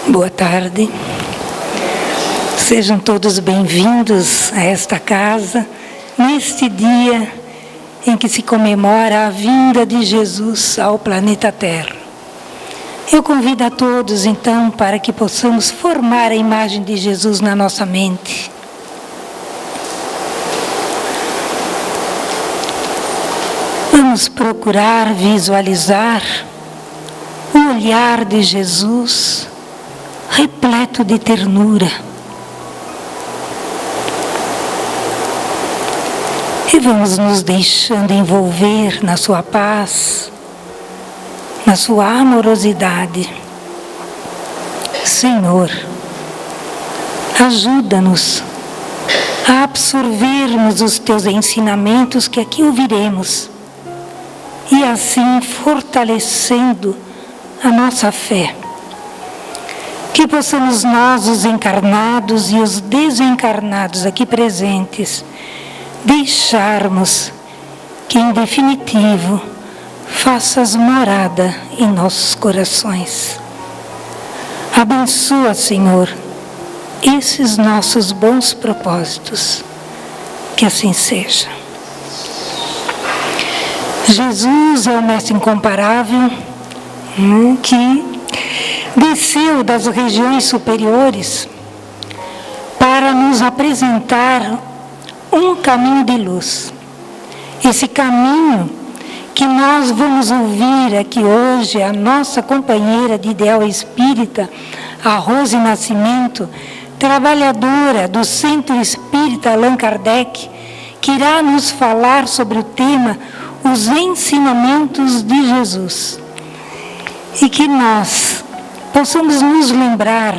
Boa tarde. Sejam todos bem-vindos a esta casa, neste dia em que se comemora a vinda de Jesus ao planeta Terra. Eu convido a todos, então, para que possamos formar a imagem de Jesus na nossa mente. Vamos procurar visualizar o olhar de Jesus repleto de ternura. E vamos nos deixando envolver na sua paz, na sua amorosidade. Senhor, ajuda-nos a absorvermos os teus ensinamentos que aqui ouviremos e assim fortalecendo a nossa fé. Que possamos nós, os encarnados e os desencarnados aqui presentes, deixarmos que, em definitivo, faças morada em nossos corações. Abençoa, Senhor, esses nossos bons propósitos. Que assim seja. Jesus é o Mestre incomparável, que desceu das regiões superiores para nos apresentar um caminho de luz. Esse caminho que nós vamos ouvir aqui hoje, a nossa companheira de ideal espírita, a Rose Nascimento, trabalhadora do Centro Espírita Allan Kardec, que irá nos falar sobre o tema Os Ensinamentos de Jesus. E que nós possamos nos lembrar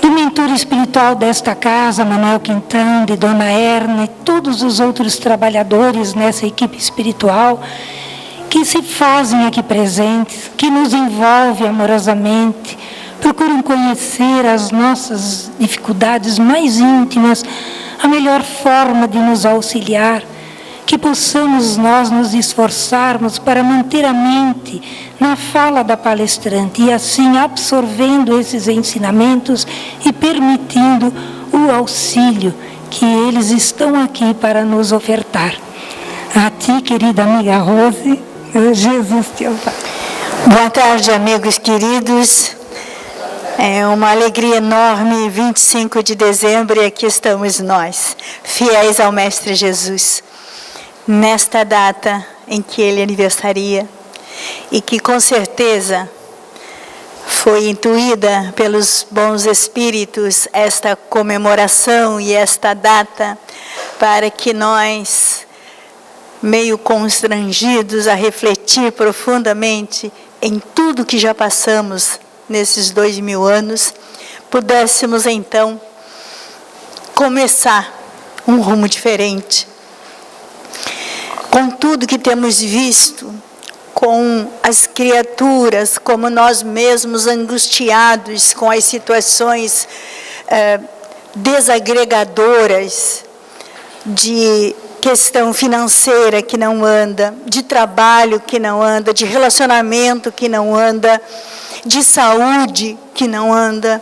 do mentor espiritual desta casa, Manuel Quintão, de Dona Erna e todos os outros trabalhadores nessa equipe espiritual que se fazem aqui presentes, que nos envolvem amorosamente, procuram conhecer as nossas dificuldades mais íntimas, a melhor forma de nos auxiliar, que possamos nós nos esforçarmos para manter a mente na fala da palestrante e assim absorvendo esses ensinamentos e permitindo o auxílio que eles estão aqui para nos ofertar. A ti, querida amiga Rose, Jesus te ouça. Boa tarde, amigos queridos. É uma alegria enorme, 25 de dezembro, e aqui estamos nós, fiéis ao Mestre Jesus. Nesta data em que ele aniversaria e que com certeza foi intuída pelos bons espíritos esta comemoração e esta data para que nós, meio constrangidos a refletir profundamente em tudo que já passamos nesses 2000 anos, pudéssemos então começar um rumo diferente. Com tudo que temos visto, com as criaturas, como nós mesmos angustiados com as situações desagregadoras de questão financeira que não anda, de trabalho que não anda, de relacionamento que não anda, de saúde que não anda.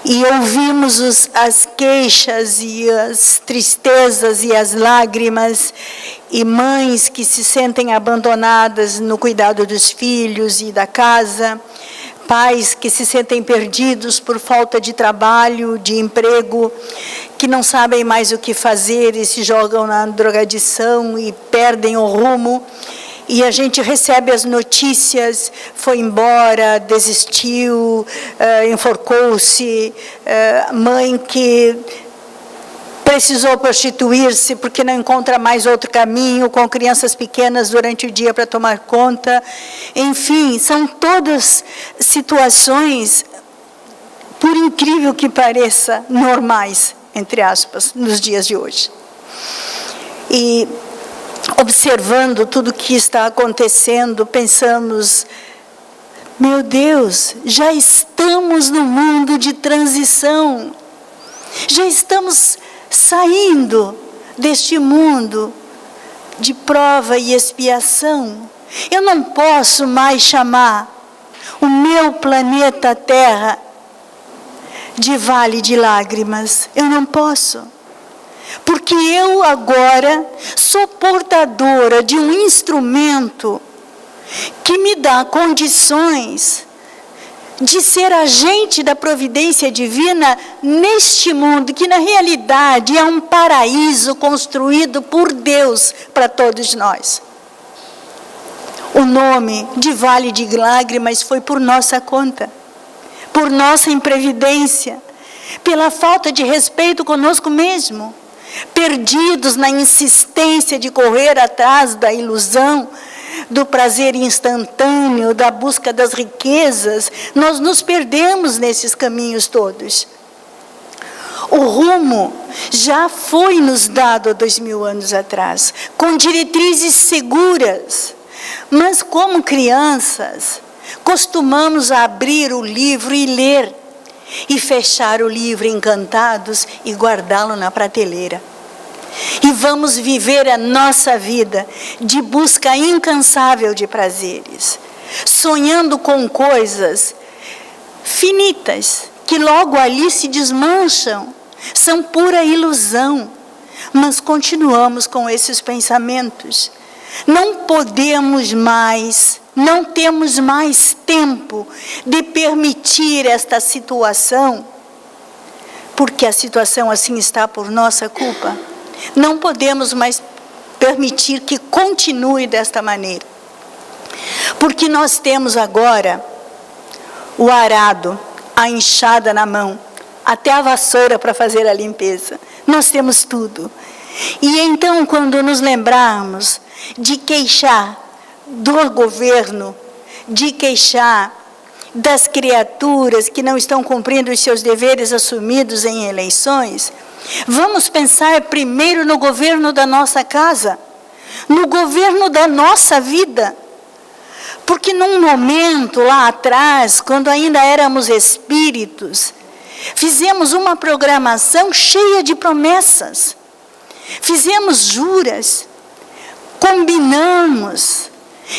E ouvimos as queixas e as tristezas e as lágrimas, e mães que se sentem abandonadas no cuidado dos filhos e da casa, pais que se sentem perdidos por falta de trabalho, de emprego, que não sabem mais o que fazer e se jogam na drogadição e perdem o rumo. E a gente recebe as notícias, foi embora, desistiu, enforcou-se, mãe que precisou prostituir-se porque não encontra mais outro caminho, com crianças pequenas durante o dia para tomar conta. Enfim, são todas situações, por incrível que pareça, normais, entre aspas, nos dias de hoje. E observando tudo que está acontecendo, pensamos, meu Deus, já estamos no mundo de transição, já estamos saindo deste mundo de prova e expiação. Eu não posso mais chamar o meu planeta Terra de vale de lágrimas. Eu não posso. Porque eu agora sou portadora de um instrumento que me dá condições de ser agente da providência divina neste mundo, que na realidade é um paraíso construído por Deus para todos nós. O nome de Vale de Lágrimas foi por nossa conta, por nossa imprevidência, pela falta de respeito conosco mesmo, perdidos na insistência de correr atrás da ilusão, do prazer instantâneo, da busca das riquezas. Nós nos perdemos nesses caminhos todos. O rumo já foi nos dado há 2000 anos atrás, com diretrizes seguras. Mas como crianças, costumamos abrir o livro e ler, e fechar o livro encantados e guardá-lo na prateleira. E vamos viver a nossa vida de busca incansável de prazeres, sonhando com coisas finitas, que logo ali se desmancham, são pura ilusão, mas continuamos com esses pensamentos. Não podemos mais, não temos mais tempo de permitir esta situação, porque a situação assim está por nossa culpa. Não podemos mais permitir que continue desta maneira. Porque nós temos agora o arado, a enxada na mão, até a vassoura para fazer a limpeza. Nós temos tudo. E então, quando nos lembrarmos de queixar do governo, de queixar das criaturas que não estão cumprindo os seus deveres assumidos em eleições, vamos pensar primeiro no governo da nossa casa, no governo da nossa vida. Porque num momento lá atrás, quando ainda éramos espíritos, fizemos uma programação cheia de promessas, fizemos juras, combinamos,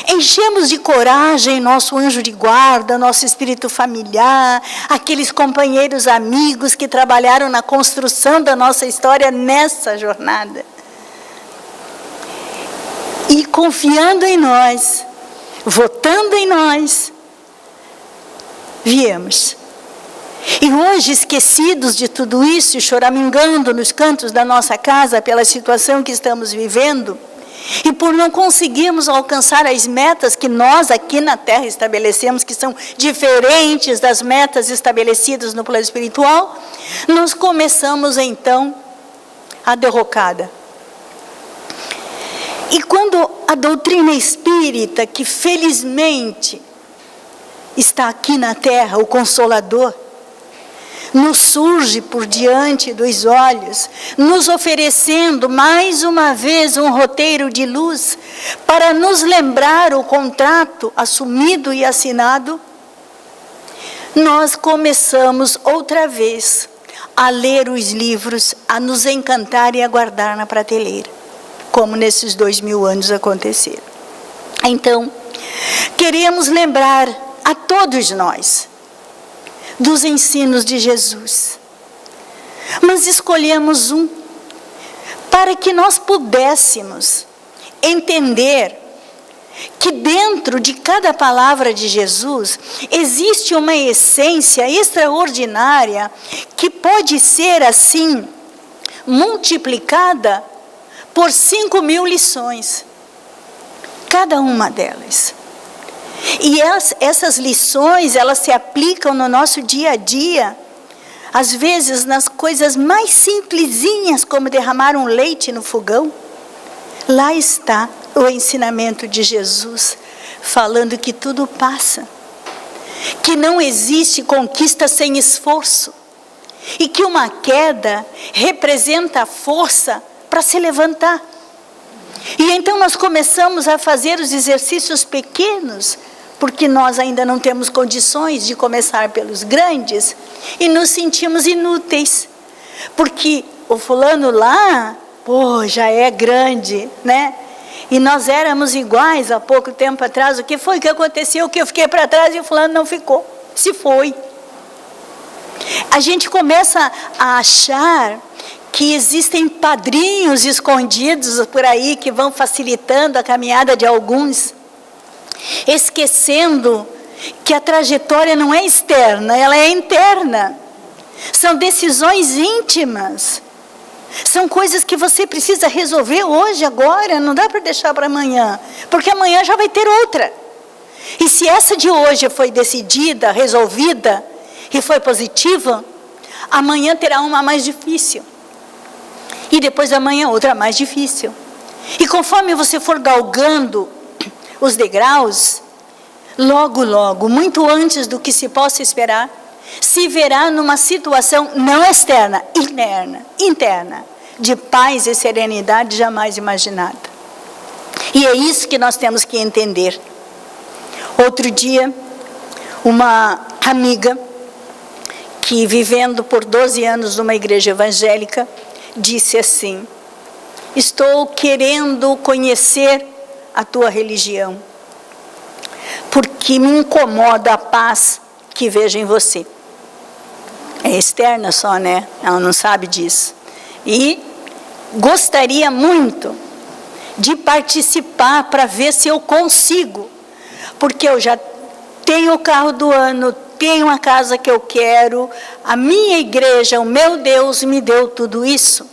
enchemos de coragem nosso anjo de guarda, nosso espírito familiar, aqueles companheiros amigos que trabalharam na construção da nossa história nessa jornada. E confiando em nós, votando em nós, viemos. E hoje, esquecidos de tudo isso, choramingando nos cantos da nossa casa pela situação que estamos vivendo, e por não conseguirmos alcançar as metas que nós aqui na Terra estabelecemos, que são diferentes das metas estabelecidas no plano espiritual, nós começamos então a derrocada. E quando a doutrina espírita, que felizmente está aqui na Terra, o Consolador, nos surge por diante dos olhos, nos oferecendo mais uma vez um roteiro de luz para nos lembrar o contrato assumido e assinado, nós começamos outra vez a ler os livros, a nos encantar e a guardar na prateleira, como nesses 2000 anos aconteceram. Então, queremos lembrar a todos nós dos ensinos de Jesus. Mas escolhemos um para que nós pudéssemos entender que dentro de cada palavra de Jesus existe uma essência extraordinária que pode ser assim multiplicada por 5.000 lições, cada uma delas. E essas lições, elas se aplicam no nosso dia a dia, às vezes nas coisas mais simplesinhas, como derramar um leite no fogão. Lá está o ensinamento de Jesus, falando que tudo passa, que não existe conquista sem esforço, e que uma queda representa a força para se levantar. E então nós começamos a fazer os exercícios pequenos, porque nós ainda não temos condições de começar pelos grandes, e nos sentimos inúteis, porque o fulano lá, já é grande, né? E nós éramos iguais há pouco tempo atrás. O que foi que aconteceu? Que eu fiquei para trás e o fulano não ficou. Se foi. A gente começa a achar que existem padrinhos escondidos por aí que vão facilitando a caminhada de alguns, esquecendo que a trajetória não é externa, ela é interna. São decisões íntimas. São coisas que você precisa resolver hoje, agora, não dá para deixar para amanhã, porque amanhã já vai ter outra. E se essa de hoje foi decidida, resolvida, e foi positiva, amanhã terá uma mais difícil. E depois da manhã outra mais difícil. E conforme você for galgando os degraus, logo, logo, muito antes do que se possa esperar, se verá numa situação não externa, interna, de paz e serenidade jamais imaginada. E é isso que nós temos que entender. Outro dia, uma amiga, que vivendo por 12 anos numa igreja evangélica, disse assim: estou querendo conhecer a tua religião, porque me incomoda a paz que vejo em você. É externa só, né? Ela não sabe disso. E gostaria muito de participar para ver se eu consigo, porque eu já tenho o carro do ano, tenho a casa que eu quero, a minha igreja, o meu Deus me deu tudo isso.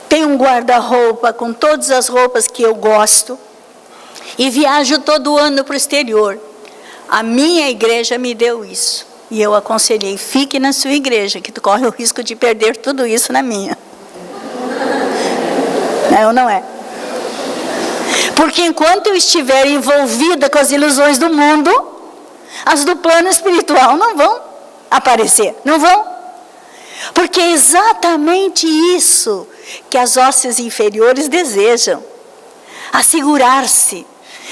Tenho um guarda-roupa com todas as roupas que eu gosto e viajo todo ano para o exterior. A minha igreja me deu isso. E eu aconselhei: fique na sua igreja, que tu corre o risco de perder tudo isso na minha. É ou não é? Porque enquanto eu estiver envolvida com as ilusões do mundo, as do plano espiritual não vão aparecer, não vão. Porque é exatamente isso que as hostes inferiores desejam. Assegurar-se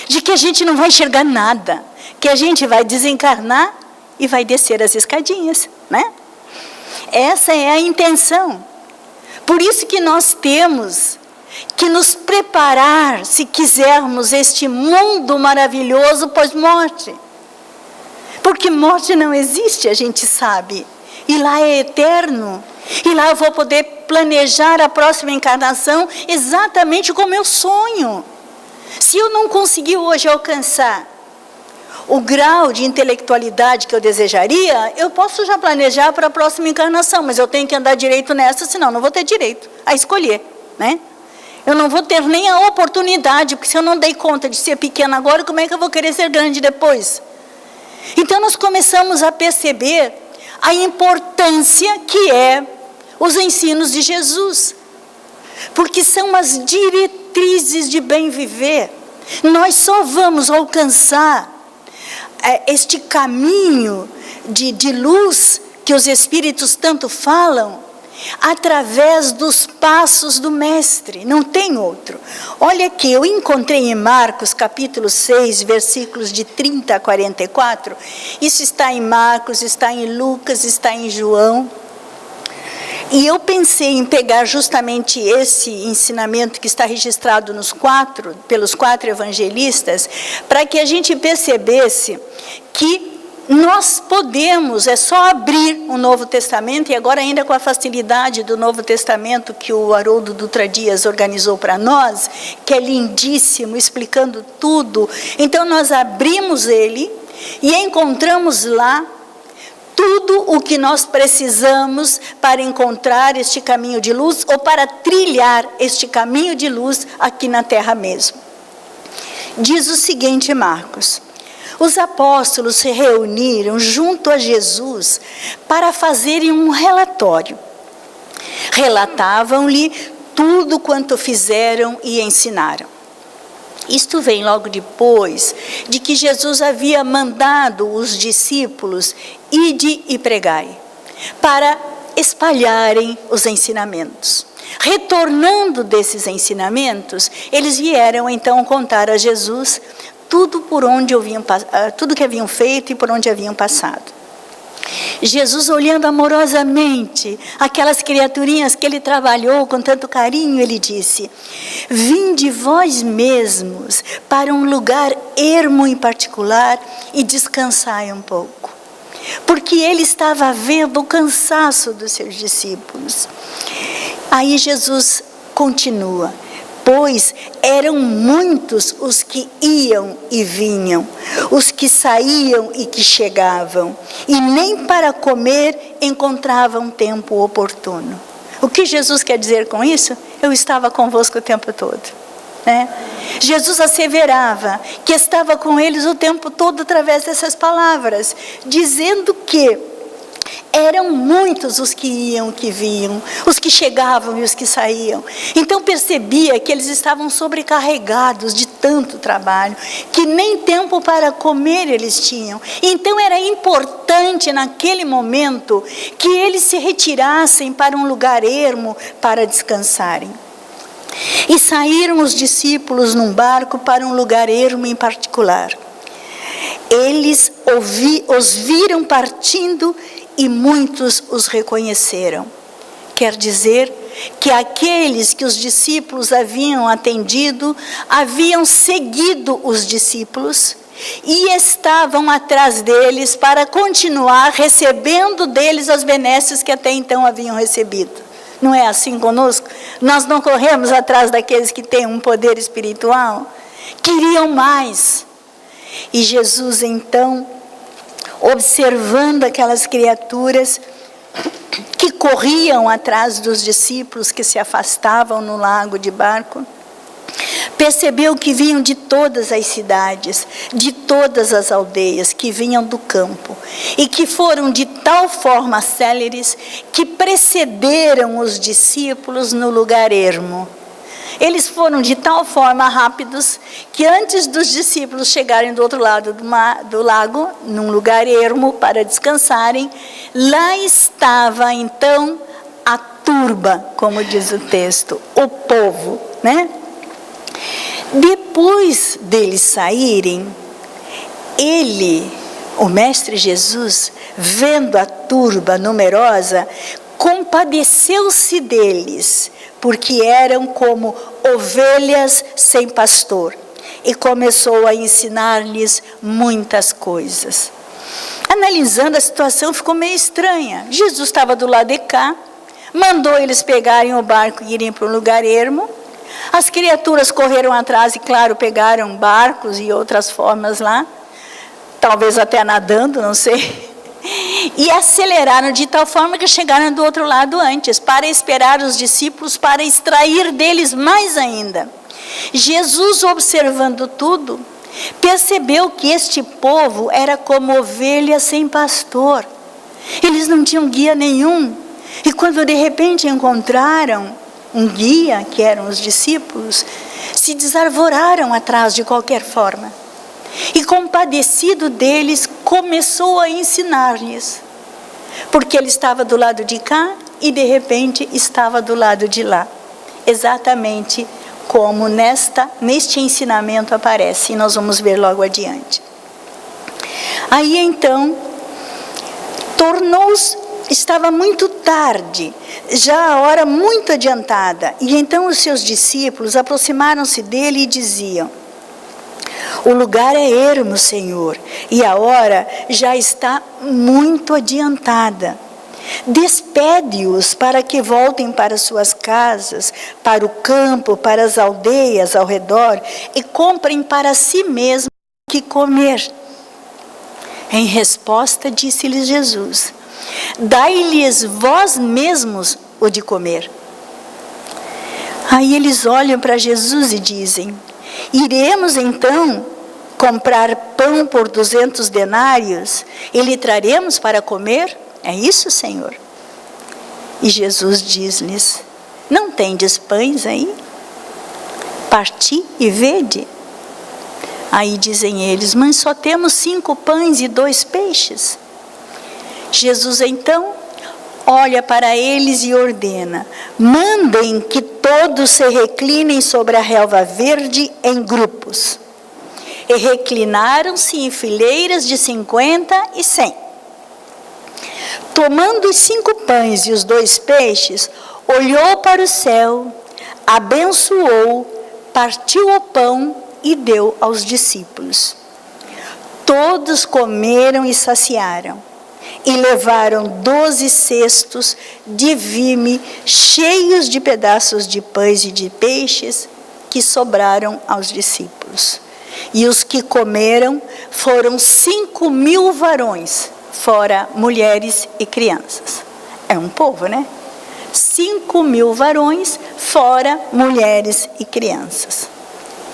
de que a gente não vai enxergar nada, que a gente vai desencarnar e vai descer as escadinhas, né? Essa é a intenção. Por isso que nós temos que nos preparar, se quisermos, este mundo maravilhoso pós-morte. Porque morte não existe, a gente sabe. E lá é eterno. E lá eu vou poder planejar a próxima encarnação exatamente como eu sonho. Se eu não conseguir hoje alcançar o grau de intelectualidade que eu desejaria, eu posso já planejar para a próxima encarnação, mas eu tenho que andar direito nessa, senão não vou ter direito a escolher, né? Eu não vou ter nem a oportunidade, porque se eu não dei conta de ser pequena agora, como é que eu vou querer ser grande depois? Então nós começamos a perceber a importância que é os ensinos de Jesus, porque são as diretrizes de bem viver. Nós só vamos alcançar este caminho de luz que os Espíritos tanto falam, através dos passos do Mestre, não tem outro. Olha aqui, eu encontrei em Marcos capítulo 6, versículos de 30 a 44, isso está em Marcos, está em Lucas, está em João, e eu pensei em pegar justamente esse ensinamento que está registrado pelos 4 evangelistas, para que a gente percebesse que nós podemos, é só abrir o Novo Testamento, e agora ainda com a facilidade do Novo Testamento que o Haroldo Dutra Dias organizou para nós, que é lindíssimo, explicando tudo. Então nós abrimos ele e encontramos lá tudo o que nós precisamos para encontrar este caminho de luz, ou para trilhar este caminho de luz aqui na Terra mesmo. Diz o seguinte, Marcos: os apóstolos se reuniram junto a Jesus para fazerem um relatório. Relatavam-lhe tudo quanto fizeram e ensinaram. Isto vem logo depois de que Jesus havia mandado os discípulos: ide e pregai, para espalharem os ensinamentos. Retornando desses ensinamentos, eles vieram então contar a Jesus tudo que haviam feito e por onde haviam passado. Jesus, olhando amorosamente aquelas criaturinhas que ele trabalhou com tanto carinho, ele disse: vinde vós mesmos para um lugar ermo em particular e descansai um pouco. Porque ele estava vendo o cansaço dos seus discípulos. Aí Jesus continua: pois eram muitos os que iam e vinham, os que saíam e que chegavam, e nem para comer encontravam tempo oportuno. O que Jesus quer dizer com isso? Eu estava convosco o tempo todo. Jesus asseverava que estava com eles o tempo todo através dessas palavras, dizendo que eram muitos os que iam e que vinham, os que chegavam e os que saíam. Então percebia que eles estavam sobrecarregados de tanto trabalho, que nem tempo para comer eles tinham. Então era importante naquele momento que eles se retirassem para um lugar ermo para descansarem. E saíram os discípulos num barco para um lugar ermo em particular. Eles os viram partindo e muitos os reconheceram. Quer dizer que aqueles que os discípulos haviam atendido, haviam seguido os discípulos e estavam atrás deles para continuar recebendo deles as benesses que até então haviam recebido. Não é assim conosco? Nós não corremos atrás daqueles que têm um poder espiritual? Queriam mais. E Jesus, então, observando aquelas criaturas que corriam atrás dos discípulos que se afastavam no lago de barco, percebeu que vinham de todas as cidades, de todas as aldeias, que vinham do campo, e que foram de tal forma céleres que precederam os discípulos no lugar ermo. Eles foram de tal forma rápidos que antes dos discípulos chegarem do outro lado do lago, num lugar ermo para descansarem, lá estava então a turba, como diz o texto, o povo, Depois deles saírem, o Mestre Jesus, vendo a turba numerosa, compadeceu-se deles, porque eram como ovelhas sem pastor, e começou a ensinar-lhes muitas coisas. Analisando a situação, ficou meio estranha. Jesus estava do lado de cá, mandou eles pegarem o barco e irem para um lugar ermo. As criaturas correram atrás e, claro, pegaram barcos e outras formas lá, talvez até nadando, não sei, e aceleraram de tal forma que chegaram do outro lado antes, para esperar os discípulos, para extrair deles mais ainda. Jesus, observando tudo, percebeu que este povo era como ovelha sem pastor. Eles não tinham guia nenhum, e quando de repente encontraram um guia, que eram os discípulos, se desarvoraram atrás de qualquer forma. E compadecido deles, começou a ensinar-lhes. Porque ele estava do lado de cá e de repente estava do lado de lá. Exatamente como neste ensinamento aparece, e nós vamos ver logo adiante. Aí então, estava muito tarde, já a hora muito adiantada, e então os seus discípulos aproximaram-se dele e diziam: o lugar é ermo, Senhor, e a hora já está muito adiantada. Despede-os para que voltem para suas casas, para o campo, para as aldeias ao redor, e comprem para si mesmos o que comer. Em resposta, disse-lhes Jesus: dai-lhes vós mesmos o de comer. Aí eles olham para Jesus e dizem: iremos então comprar pão por 200 denários e lhe traremos para comer? É isso, Senhor? E Jesus diz-lhes: não tendes pães aí? Parti e vede. Aí dizem eles: mas só temos 5 pães e 2 peixes. Jesus então olha para eles e ordena: mandem que todos se reclinem sobre a relva verde em grupos. E reclinaram-se em fileiras de 50 e 100. tomando os 5 pães e os 2 peixes, olhou para o céu, abençoou, partiu o pão e deu aos discípulos. Todos comeram e saciaram, e levaram 12 cestos de vime cheios de pedaços de pães e de peixes que sobraram aos discípulos. E os que comeram foram 5.000 varões, fora mulheres e crianças. É um povo, né? 5.000 varões, fora mulheres e crianças.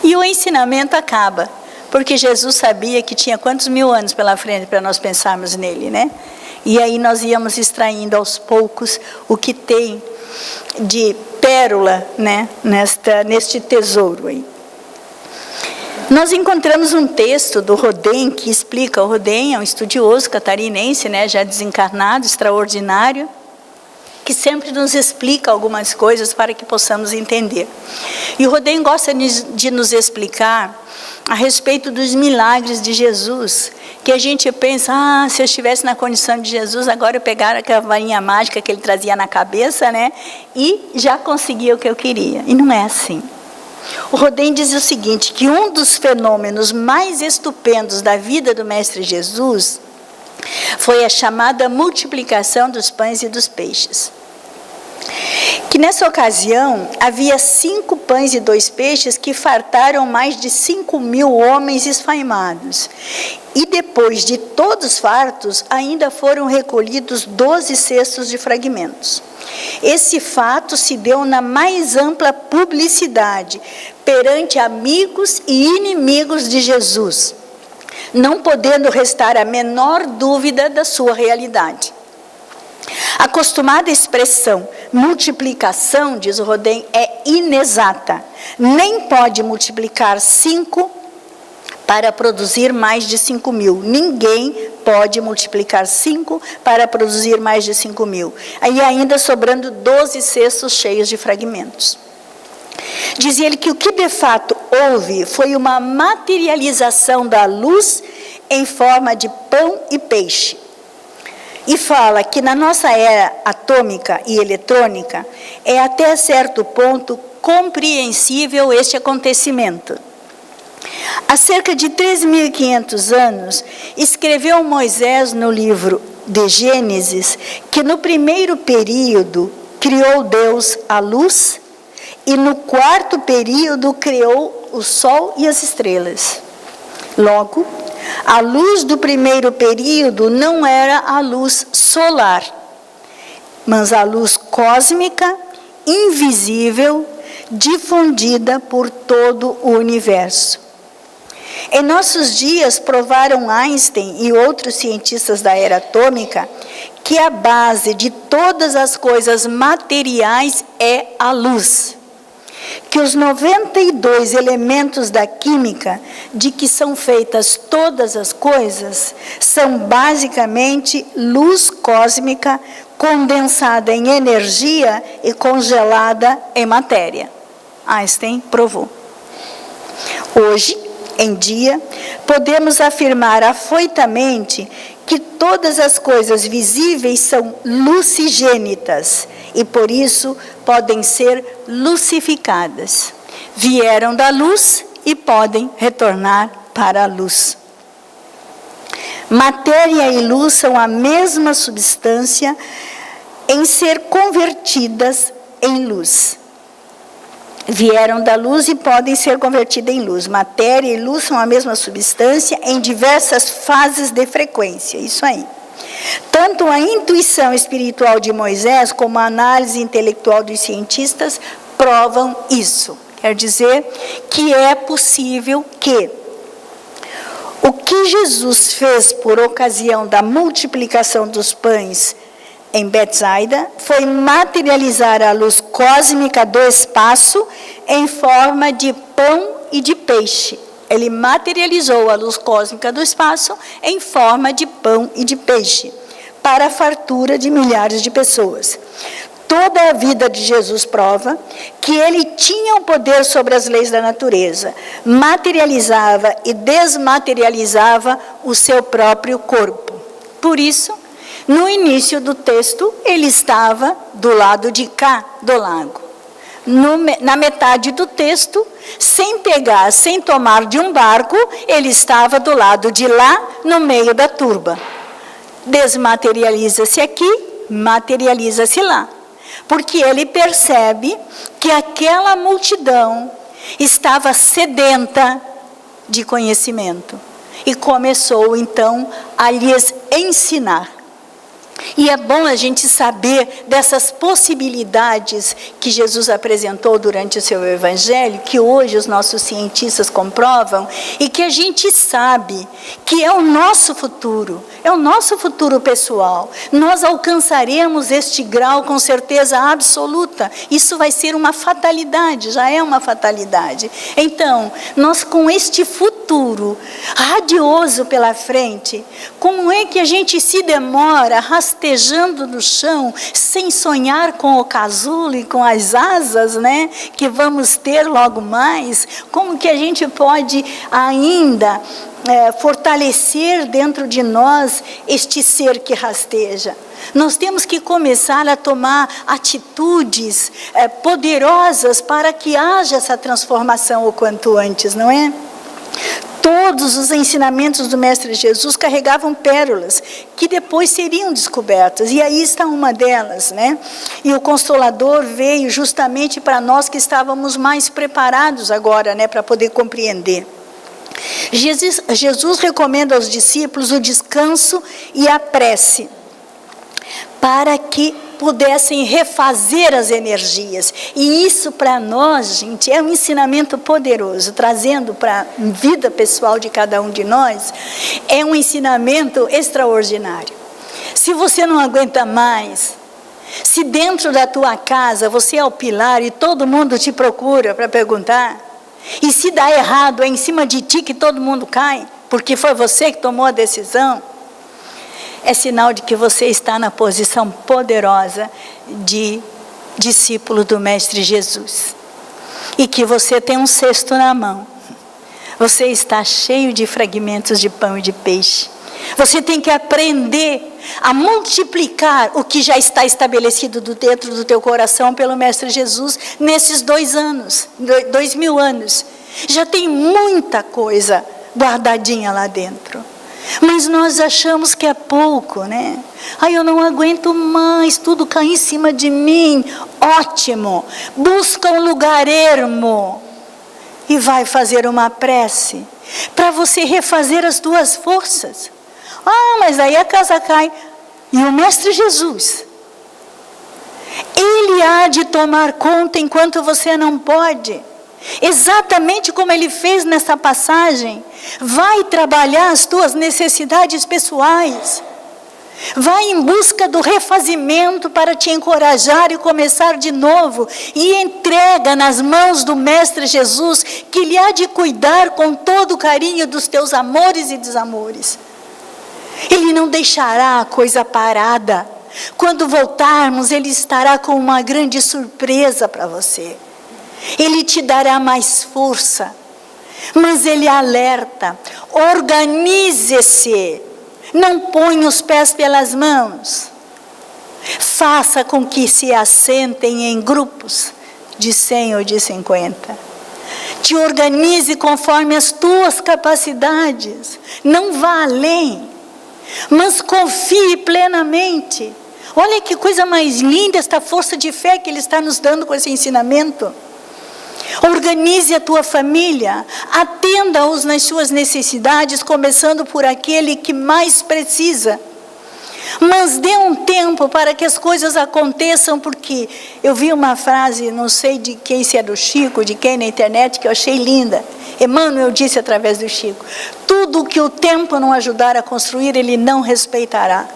E o ensinamento acaba, porque Jesus sabia que tinha quantos 1000 anos pela frente para nós pensarmos nele, né? E aí nós íamos extraindo aos poucos o que tem de pérola, né, neste tesouro aí. Nós encontramos um texto do Rodin que explica. O Rodin é um estudioso catarinense, né, já desencarnado, extraordinário, que sempre nos explica algumas coisas para que possamos entender. E o Rodin gosta de nos explicar a respeito dos milagres de Jesus, que a gente pensa, se eu estivesse na condição de Jesus, agora eu pegara aquela varinha mágica que ele trazia na cabeça, né, e já conseguia o que eu queria. E não é assim. O Rodin diz o seguinte, que um dos fenômenos mais estupendos da vida do Mestre Jesus foi a chamada multiplicação dos pães e dos peixes. Que nessa ocasião havia 5 pães e 2 peixes que fartaram mais de 5.000 homens esfaimados. E depois de todos fartos, ainda foram recolhidos 12 cestos de fragmentos. Esse fato se deu na mais ampla publicidade, perante amigos e inimigos de Jesus, não podendo restar a menor dúvida da sua realidade. A acostumada expressão multiplicação, diz o Rodin, é inexata. Nem pode multiplicar 5 para produzir mais de 5.000. Ninguém pode multiplicar 5 para produzir mais de 5.000. Aí ainda sobrando 12 cestos cheios de fragmentos. Dizia ele que o que de fato houve foi uma materialização da luz em forma de pão e peixe. E fala que na nossa era atômica e eletrônica é até certo ponto compreensível este acontecimento. Há cerca de 3.500 anos, escreveu Moisés no livro de Gênesis que no primeiro período criou Deus a luz e no 4º período criou o sol e as estrelas. Logo, a luz do primeiro período não era a luz solar, mas a luz cósmica, invisível, difundida por todo o universo. Em nossos dias, provaram Einstein e outros cientistas da era atômica que a base de todas as coisas materiais é a luz. Que os 92 elementos da química, de que são feitas todas as coisas, são basicamente luz cósmica condensada em energia e congelada em matéria. Einstein provou. Hoje, em dia, podemos afirmar afoitamente que todas as coisas visíveis são lucigênitas e, por isso, podem ser lucificadas. Vieram da luz e podem retornar para a luz. Matéria e luz são a mesma substância em ser convertidas em luz. Vieram da luz e podem ser convertidas em luz. Matéria e luz são a mesma substância em diversas fases de frequência. Isso aí. Tanto a intuição espiritual de Moisés como a análise intelectual dos cientistas provam isso. Quer dizer que é possível que o que Jesus fez por ocasião da multiplicação dos pães em Betsaida foi materializar a luz cósmica do espaço em forma de pão e de peixe. Ele materializou a luz cósmica do espaço em forma de pão e de peixe, para a fartura de milhares de pessoas. Toda a vida de Jesus prova que ele tinha o poder sobre as leis da natureza, materializava e desmaterializava o seu próprio corpo. Por isso, No início do texto, ele estava do lado de cá do lago. Na metade do texto, sem pegar, sem tomar de um barco, ele estava do lado de lá, no meio da turba. Desmaterializa-se aqui, materializa-se lá. Porque ele percebe que aquela multidão estava sedenta de conhecimento. E começou, então, a lhes ensinar. E é bom a gente saber dessas possibilidades que Jesus apresentou durante o seu evangelho, que hoje os nossos cientistas comprovam, e que a gente sabe que é o nosso futuro pessoal. Nós alcançaremos este grau com certeza absoluta. Isso vai ser uma fatalidade, já é uma fatalidade. Então, nós com este futuro radioso pela frente, como é que a gente se demora rastejando no chão, sem sonhar com o casulo e com as asas, né, que vamos ter logo mais? Como que a gente pode ainda fortalecer dentro de nós este ser que rasteja? Nós temos que começar a tomar atitudes poderosas para que haja essa transformação o quanto antes, não é? Todos os ensinamentos do Mestre Jesus carregavam pérolas que depois seriam descobertas, e aí está uma delas, né? E o Consolador veio justamente para nós que estávamos mais preparados agora, né, para poder compreender. Jesus recomenda aos discípulos o descanso e a prece, para que pudessem refazer as energias. E isso para nós, gente, é um ensinamento poderoso, trazendo para a vida pessoal de cada um de nós, é um ensinamento extraordinário. Se você não aguenta mais, se dentro da tua casa você é o pilar e todo mundo te procura para perguntar, e se dá errado, é em cima de ti que todo mundo cai, porque foi você que tomou a decisão, é sinal de que você está na posição poderosa de discípulo do Mestre Jesus. E que você tem um cesto na mão. Você está cheio de fragmentos de pão e de peixe. Você tem que aprender a multiplicar o que já está estabelecido dentro do teu coração pelo Mestre Jesus nesses 2000 anos. Já tem muita coisa guardadinha lá dentro. Mas nós achamos que é pouco, né? Ai, eu não aguento mais, tudo cai em cima de mim. Ótimo! Busca um lugar ermo e vai fazer uma prece para você refazer as tuas forças. Ah, mas aí a casa cai. E o Mestre Jesus, Ele há de tomar conta enquanto você não pode. Exatamente como Ele fez nessa passagem. Vai trabalhar as tuas necessidades pessoais. Vai em busca do refazimento para te encorajar e começar de novo. E entrega nas mãos do Mestre Jesus, que Ele há de cuidar com todo o carinho dos teus amores e desamores. Ele não deixará a coisa parada. Quando voltarmos, Ele estará com uma grande surpresa para você. Ele te dará mais força, mas Ele alerta: organize-se, não ponha os pés pelas mãos, faça com que se assentem em grupos de 100 ou de 50, te organize conforme as tuas capacidades, não vá além, mas confie plenamente. Olha que coisa mais linda esta força de fé que Ele está nos dando com esse ensinamento. Organize a tua família, atenda-os nas suas necessidades, começando por aquele que mais precisa. Mas dê um tempo para que as coisas aconteçam, porque eu vi uma frase, não sei de quem, se é do Chico, de quem na internet, que eu achei linda. Emmanuel disse através do Chico: tudo que o tempo não ajudar a construir, ele não respeitará.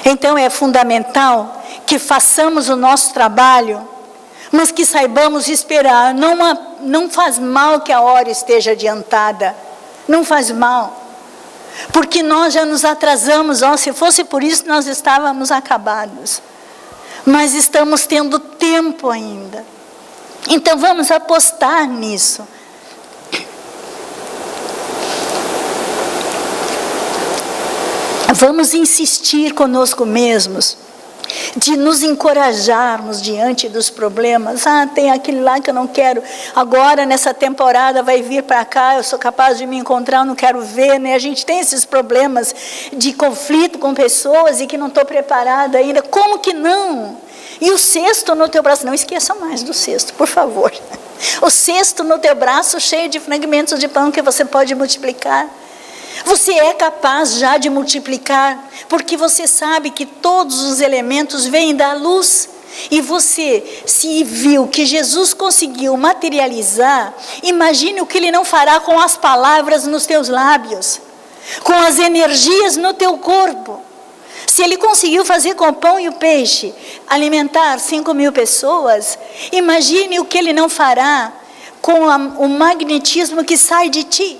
Então é fundamental que façamos o nosso trabalho, mas que saibamos esperar. Não faz mal que a hora esteja adiantada, não faz mal, porque nós já nos atrasamos. Se fosse por isso, nós estávamos acabados, mas estamos tendo tempo ainda. Então vamos apostar nisso. Vamos insistir conosco mesmos, de nos encorajarmos diante dos problemas. Tem aquele lá que eu não quero, agora nessa temporada vai vir para cá, eu sou capaz de me encontrar, eu não quero ver, né? A gente tem esses problemas de conflito com pessoas e que não estou preparada ainda. Como que não? E o cesto no teu braço, não esqueça mais do cesto, por favor. O cesto no teu braço cheio de fragmentos de pão que você pode multiplicar. Você é capaz já de multiplicar, porque você sabe que todos os elementos vêm da luz. E você se viu que Jesus conseguiu materializar, imagine o que Ele não fará com as palavras nos teus lábios, com as energias no teu corpo. Se Ele conseguiu fazer com o pão e o peixe, alimentar 5.000 pessoas, imagine o que Ele não fará com o magnetismo que sai de ti.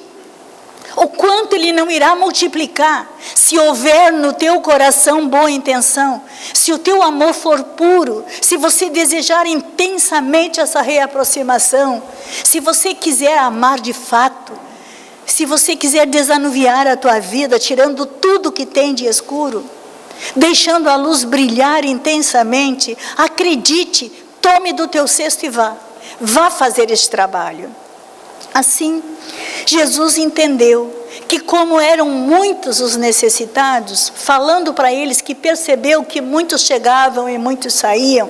O quanto Ele não irá multiplicar, se houver no teu coração boa intenção, se o teu amor for puro, se você desejar intensamente essa reaproximação, se você quiser amar de fato, se você quiser desanuviar a tua vida, tirando tudo que tem de escuro, deixando a luz brilhar intensamente, acredite, tome do teu cesto e vá fazer este trabalho. Assim, Jesus entendeu que como eram muitos os necessitados, falando para eles que percebeu que muitos chegavam e muitos saíam,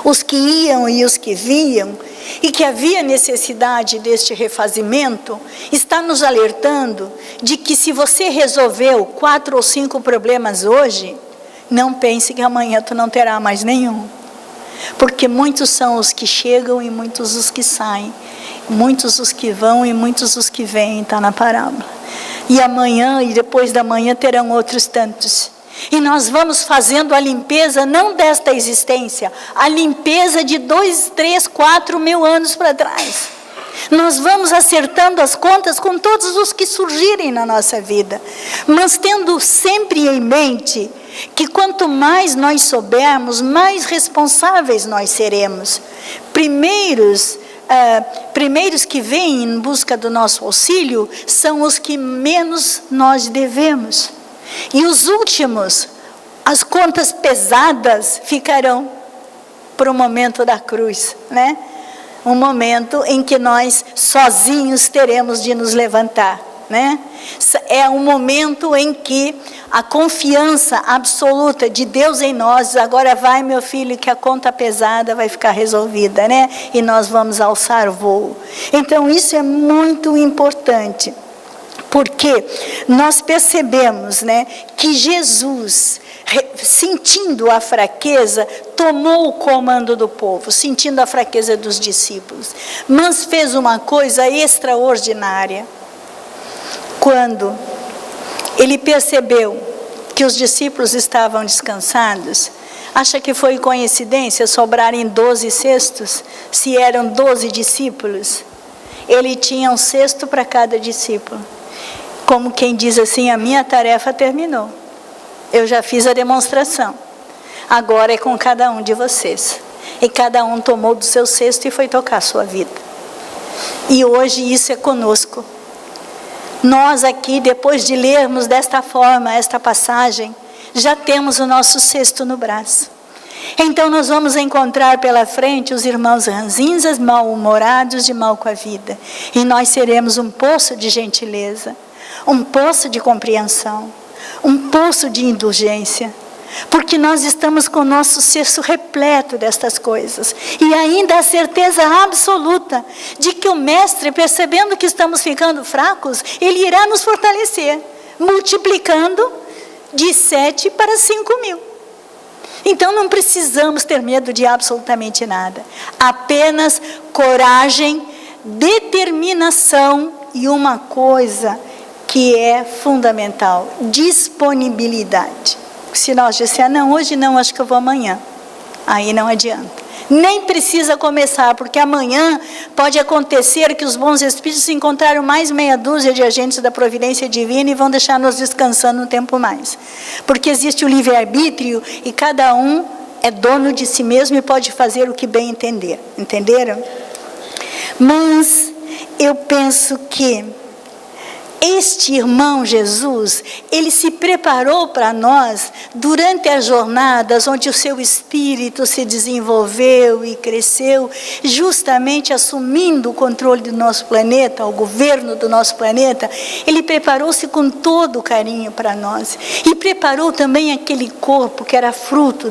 os que iam e os que vinham, e que havia necessidade deste refazimento, está nos alertando de que se você resolveu 4 ou 5 problemas hoje, não pense que amanhã tu não terá mais nenhum. Porque muitos são os que chegam e muitos os que saem. Muitos os que vão e muitos os que vêm, está na parábola. E amanhã e depois da manhã terão outros tantos. E nós vamos fazendo a limpeza, não desta existência, a limpeza de 2, 3, 4 mil anos para trás. Nós vamos acertando as contas com todos os que surgirem na nossa vida, mas tendo sempre em mente que quanto mais nós soubermos, mais responsáveis nós seremos. Primeiros que vêm em busca do nosso auxílio são os que menos nós devemos. E os últimos, as contas pesadas ficarão para o momento da cruz, né? Um momento em que nós sozinhos teremos de nos levantar, né? É um momento em que a confiança absoluta de Deus em nós, agora vai meu filho que a conta pesada vai ficar resolvida, né? E nós vamos alçar voo. Então isso é muito importante, porque nós percebemos, né, que Jesus, sentindo a fraqueza, tomou o comando do povo, sentindo a fraqueza dos discípulos, mas fez uma coisa extraordinária. Quando ele percebeu que os discípulos estavam descansados, acha que foi coincidência sobrarem 12 cestos, se eram 12 discípulos? Ele tinha um cesto para cada discípulo. Como quem diz assim, a minha tarefa terminou. Eu já fiz a demonstração. Agora é com cada um de vocês. E cada um tomou do seu cesto e foi tocar a sua vida. E hoje isso é conosco. Nós aqui, depois de lermos desta forma esta passagem, já temos o nosso cesto no braço. Então nós vamos encontrar pela frente os irmãos ranzinzas, mal-humorados, de mal com a vida. E nós seremos um poço de gentileza, um poço de compreensão, um poço de indulgência, porque nós estamos com o nosso cesto repleto destas coisas, e ainda a certeza absoluta de que o Mestre, percebendo que estamos ficando fracos, Ele irá nos fortalecer, multiplicando de 7 para 5.000. Então não precisamos ter medo de absolutamente nada, apenas coragem, determinação e uma coisa que é fundamental, disponibilidade. Se nós dissermos, não, hoje não, acho que eu vou amanhã, aí não adianta. Nem precisa começar, porque amanhã pode acontecer que os bons espíritos encontraram mais meia dúzia de agentes da providência divina e vão deixar-nos descansando um tempo mais. Porque existe o livre-arbítrio e cada um é dono de si mesmo e pode fazer o que bem entender. Entenderam? Mas eu penso que Este irmão Jesus, ele se preparou para nós durante as jornadas onde o seu espírito se desenvolveu e cresceu, justamente assumindo o controle do nosso planeta, o governo do nosso planeta. Ele preparou-se com todo o carinho para nós. E preparou também aquele corpo que era fruto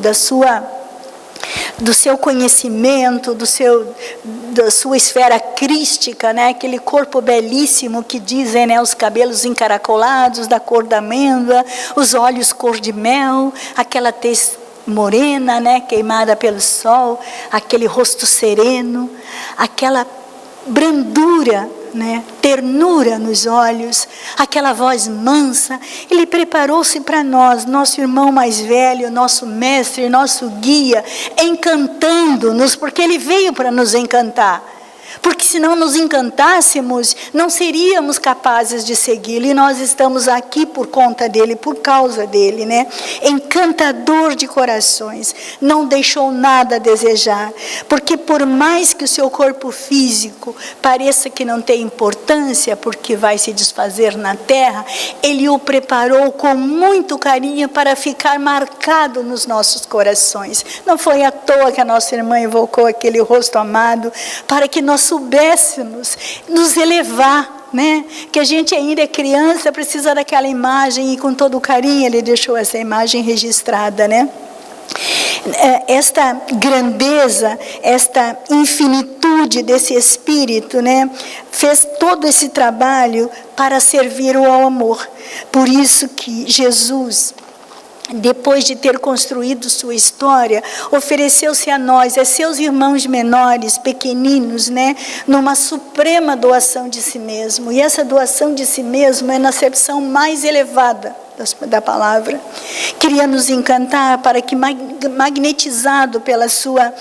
do seu conhecimento, da sua esfera crística, né? Aquele corpo belíssimo que dizem, né? Os cabelos encaracolados da cor da amêndoa, os olhos cor de mel, aquela tez morena, né? Queimada pelo sol, aquele rosto sereno, aquela brandura, né? Ternura nos olhos, aquela voz mansa. Ele preparou-se para nós, nosso irmão mais velho, nosso mestre, nosso guia, encantando-nos, porque ele veio para nos encantar. Porque se não nos encantássemos, não seríamos capazes de segui-lo. E nós estamos aqui por conta dele, por causa dele, né? Encantador de corações. Não deixou nada a desejar. Porque por mais que o seu corpo físico pareça que não tem importância, porque vai se desfazer na terra, ele o preparou com muito carinho para ficar marcado nos nossos corações. Não foi à toa que a nossa irmã evocou aquele rosto amado, para que nós soubéssemos nos elevar, né? Que a gente ainda é criança, precisa daquela imagem, e com todo o carinho ele deixou essa imagem registrada, né? Esta grandeza, esta infinitude desse Espírito, né? Fez todo esse trabalho para servir ao amor. Por isso que Jesus, depois de ter construído sua história, ofereceu-se a nós, a seus irmãos menores, pequeninos, né, numa suprema doação de si mesmo. E essa doação de si mesmo é na acepção mais elevada da palavra. Queria nos encantar para que, magnetizado pela sua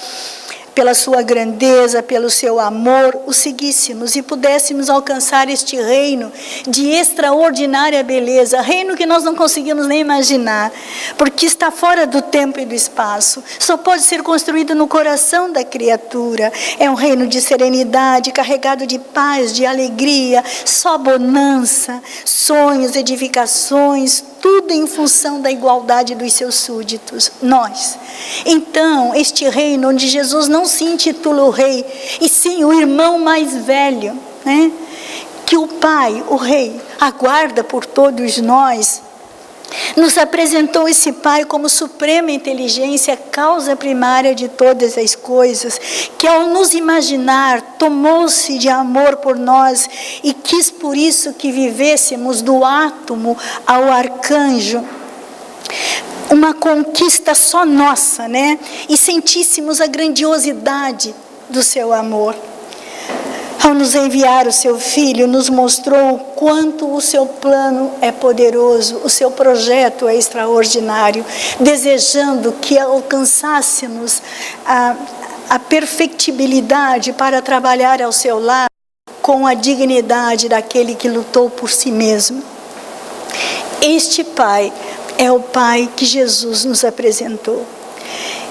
grandeza, pelo seu amor, o seguíssemos e pudéssemos alcançar este reino de extraordinária beleza, reino que nós não conseguimos nem imaginar, porque está fora do tempo e do espaço, só pode ser construído no coração da criatura. É um reino de serenidade, carregado de paz, de alegria, só bonança, sonhos, edificações, tudo em função da igualdade dos seus súditos, nós. Então, este reino onde Jesus não se intitula o rei, e sim o irmão mais velho, né? Que o Pai, o Rei, aguarda por todos nós, nos apresentou esse Pai como suprema inteligência, causa primária de todas as coisas, que ao nos imaginar, tomou-se de amor por nós e quis por isso que vivêssemos do átomo ao arcanjo, uma conquista só nossa, né? E sentíssemos a grandiosidade do seu amor. Ao nos enviar o seu Filho, nos mostrou o quanto o seu plano é poderoso, o seu projeto é extraordinário, desejando que alcançássemos a perfectibilidade para trabalhar ao seu lado com a dignidade daquele que lutou por si mesmo. Este Pai é o Pai que Jesus nos apresentou.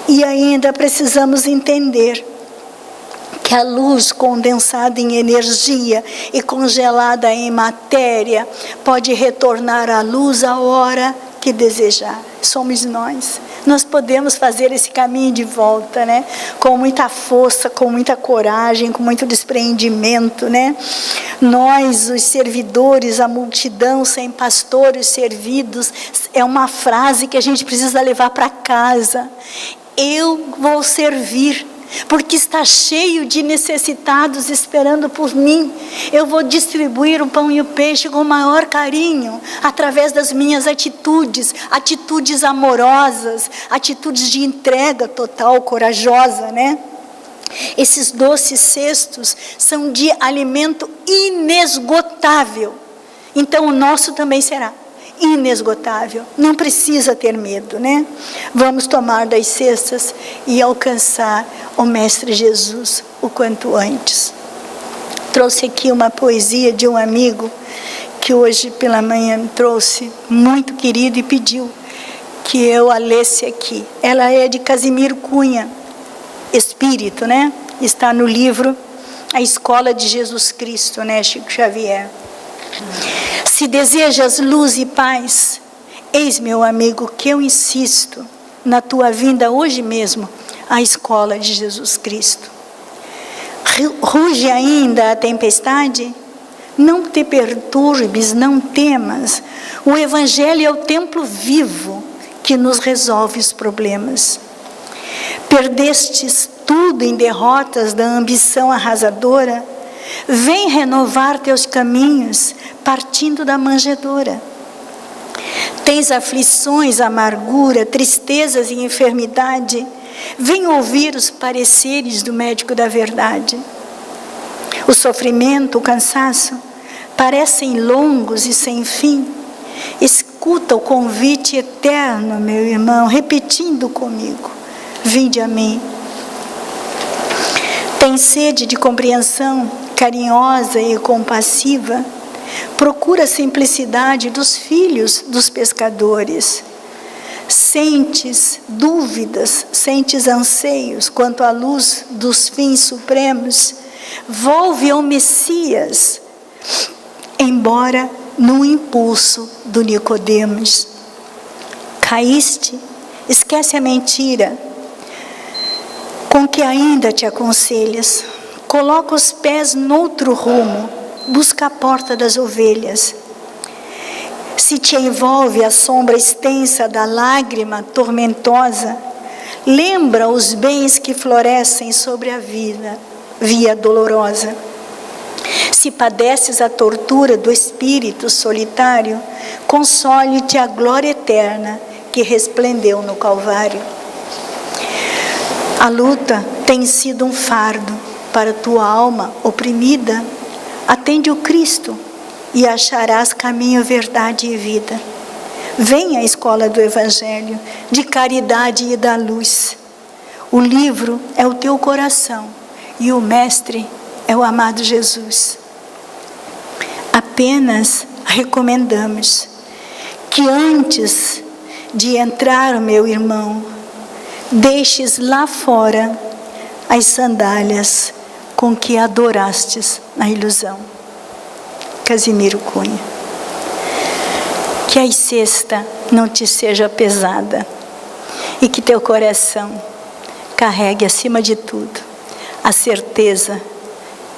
E ainda precisamos entender que a luz condensada em energia e congelada em matéria pode retornar à luz a hora que desejar. Somos nós. Nós podemos fazer esse caminho de volta, né? Com muita força, com muita coragem, com muito despreendimento, né? Nós, os servidores, a multidão sem pastores servidos, é uma frase que a gente precisa levar para casa. Eu vou servir, porque está cheio de necessitados esperando por mim. Eu vou distribuir o pão e o peixe com o maior carinho, através das minhas atitudes amorosas, atitudes de entrega total, corajosa, né? Esses doces cestos são de alimento inesgotável. Então o nosso também será inesgotável. Não precisa ter medo, né? Vamos tomar das cestas e alcançar o Mestre Jesus o quanto antes. Trouxe aqui uma poesia de um amigo que hoje pela manhã me trouxe, muito querido, e pediu que eu a lesse aqui. Ela é de Casimiro Cunha, espírito, né? Está no livro A Escola de Jesus Cristo, né, Chico Xavier. Se desejas luz e paz, eis, meu amigo, que eu insisto na tua vinda hoje mesmo à escola de Jesus Cristo. Ruge ainda a tempestade? Não te perturbes, não temas. O Evangelho é o templo vivo que nos resolve os problemas. Perdestes tudo em derrotas da ambição arrasadora? Vem renovar teus caminhos, partindo da manjedoura. Tens aflições, amargura, tristezas e enfermidade? Vem ouvir os pareceres do médico da verdade. O sofrimento, o cansaço, parecem longos e sem fim. Escuta o convite eterno, meu irmão, repetindo comigo: vinde a mim. Tem sede de compreensão carinhosa e compassiva? Procura a simplicidade dos filhos dos pescadores. Sentes dúvidas, sentes anseios quanto à luz dos fins supremos? Volve ao Messias, embora no impulso do Nicodemos. Caíste? Esquece a mentira com que ainda te aconselhas. Coloca os pés noutro rumo, busca a porta das ovelhas. Se te envolve a sombra extensa da lágrima tormentosa, lembra os bens que florescem sobre a vida, via dolorosa. Se padeces a tortura do espírito solitário, console-te a glória eterna que resplendeu no Calvário. A luta tem sido um fardo para tua alma oprimida. Atende o Cristo e acharás caminho, verdade e vida. Vem à escola do Evangelho, de caridade e da luz. O livro é o teu coração e o mestre é o amado Jesus. Apenas recomendamos que antes de entrar, meu irmão, deixes lá fora as sandálias com que adorastes na ilusão. Casimiro Cunha. Que a sexta não te seja pesada e que teu coração carregue acima de tudo a certeza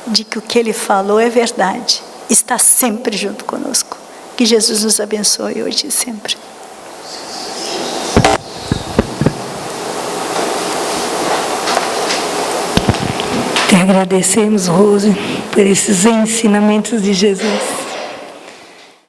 de que o que ele falou é verdade, está sempre junto conosco. Que Jesus nos abençoe hoje e sempre. Te agradecemos, Rose, por esses ensinamentos de Jesus.